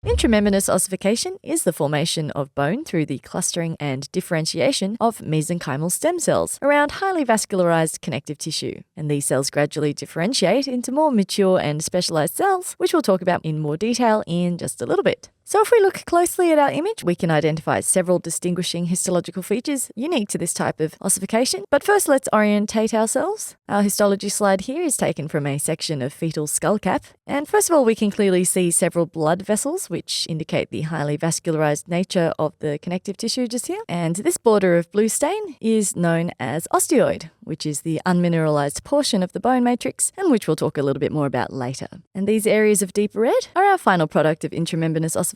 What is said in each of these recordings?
Intramembranous ossification is the formation of bone through the clustering and differentiation of mesenchymal stem cells around highly vascularized connective tissue. And these cells gradually differentiate into more mature and specialized cells, which we'll talk about in more detail in just a little bit. So if we look closely at our image, we can identify several distinguishing histological features unique to this type of ossification. But first, let's orientate ourselves. Our histology slide here is taken from a section of fetal skull cap. And first of all, we can clearly see several blood vessels, which indicate the highly vascularized nature of the connective tissue just here. And this border of blue stain is known as osteoid, which is the unmineralized portion of the bone matrix, and which we'll talk a little bit more about later. And these areas of deep red are our final product of intramembranous ossification,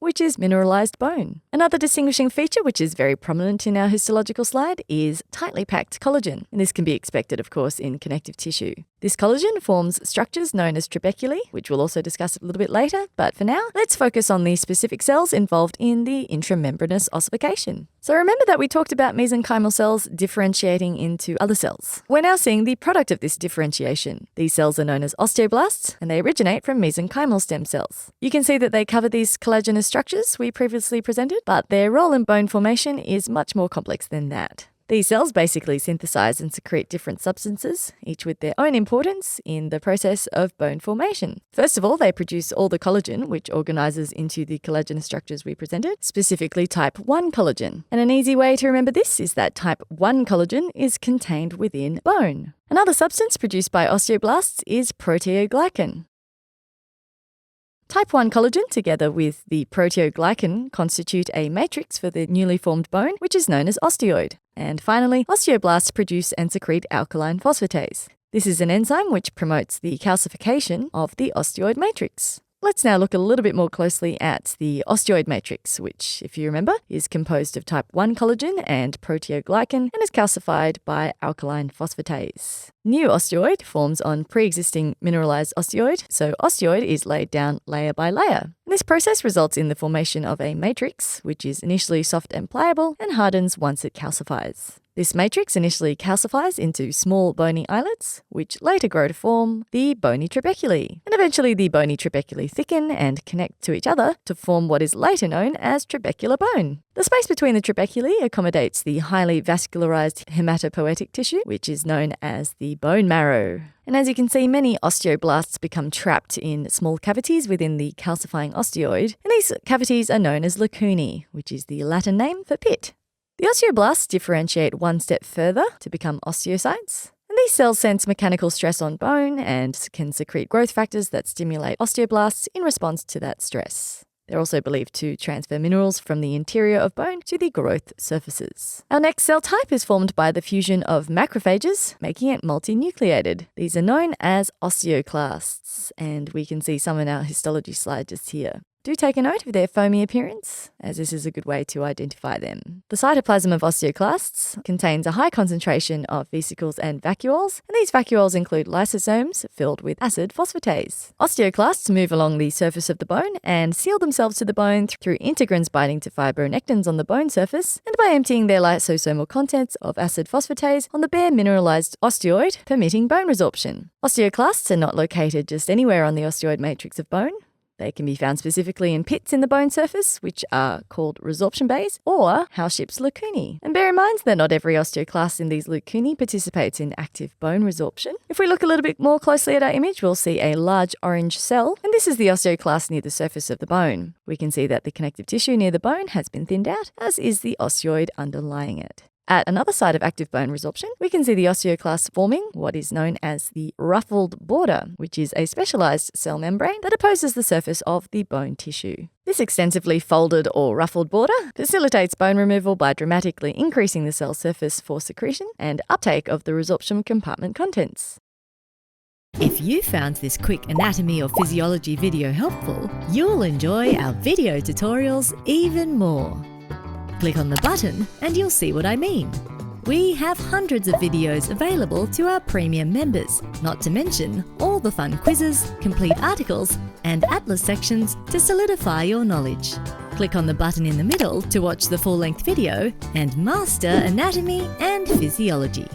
which is mineralized bone. Another distinguishing feature, which is very prominent in our histological slide, is tightly packed collagen. And this can be expected, of course, in connective tissue. This collagen forms structures known as trabeculae, which we'll also discuss a little bit later, but for now, let's focus on the specific cells involved in the intramembranous ossification. So remember that we talked about mesenchymal cells differentiating into other cells. We're now seeing the product of this differentiation. These cells are known as osteoblasts, and they originate from mesenchymal stem cells. You can see that they cover these collagenous structures we previously presented, but their role in bone formation is much more complex than that. These cells basically synthesize and secrete different substances, each with their own importance in the process of bone formation. First of all, they produce all the collagen, which organizes into the collagenous structures we presented, specifically type 1 collagen. And an easy way to remember this is that type 1 collagen is contained within bone. Another substance produced by osteoblasts is proteoglycan. Type 1 collagen, together with the proteoglycan, constitute a matrix for the newly formed bone, which is known as osteoid. And finally, osteoblasts produce and secrete alkaline phosphatase. This is an enzyme which promotes the calcification of the osteoid matrix. Let's now look a little bit more closely at the osteoid matrix, which, if you remember, is composed of type 1 collagen and proteoglycan and is calcified by alkaline phosphatase. New osteoid forms on pre-existing mineralized osteoid, so osteoid is laid down layer by layer. This process results in the formation of a matrix, which is initially soft and pliable and hardens once it calcifies. This matrix initially calcifies into small bony islets, which later grow to form the bony trabeculae. And eventually the bony trabeculae thicken and connect to each other to form what is later known as trabecular bone. The space between the trabeculae accommodates the highly vascularized hematopoietic tissue, which is known as the bone marrow. And as you can see, many osteoblasts become trapped in small cavities within the calcifying osteoid, and these cavities are known as lacunae, which is the Latin name for pit. The osteoblasts differentiate one step further to become osteocytes. And these cells sense mechanical stress on bone and can secrete growth factors that stimulate osteoblasts in response to that stress. They're also believed to transfer minerals from the interior of bone to the growth surfaces. Our next cell type is formed by the fusion of macrophages, making it multinucleated. These are known as osteoclasts, and we can see some in our histology slide just here. Do take a note of their foamy appearance, as this is a good way to identify them. The cytoplasm of osteoclasts contains a high concentration of vesicles and vacuoles, and these vacuoles include lysosomes filled with acid phosphatase. Osteoclasts move along the surface of the bone and seal themselves to the bone through integrins binding to fibronectins on the bone surface, and by emptying their lysosomal contents of acid phosphatase on the bare mineralized osteoid, permitting bone resorption. Osteoclasts are not located just anywhere on the osteoid matrix of bone. They can be found specifically in pits in the bone surface, which are called resorption bays, or Howship's lacunae. And bear in mind that not every osteoclast in these lacunae participates in active bone resorption. If we look a little bit more closely at our image, we'll see a large orange cell, and this is the osteoclast near the surface of the bone. We can see that the connective tissue near the bone has been thinned out, as is the osteoid underlying it. At another site of active bone resorption, we can see the osteoclast forming what is known as the ruffled border, which is a specialized cell membrane that opposes the surface of the bone tissue. This extensively folded or ruffled border facilitates bone removal by dramatically increasing the cell surface for secretion and uptake of the resorption compartment contents. If you found this quick anatomy or physiology video helpful, you'll enjoy our video tutorials even more. Click on the button and you'll see what I mean. We have hundreds of videos available to our premium members, not to mention all the fun quizzes, complete articles, and atlas sections to solidify your knowledge. Click on the button in the middle to watch the full-length video and master anatomy and physiology.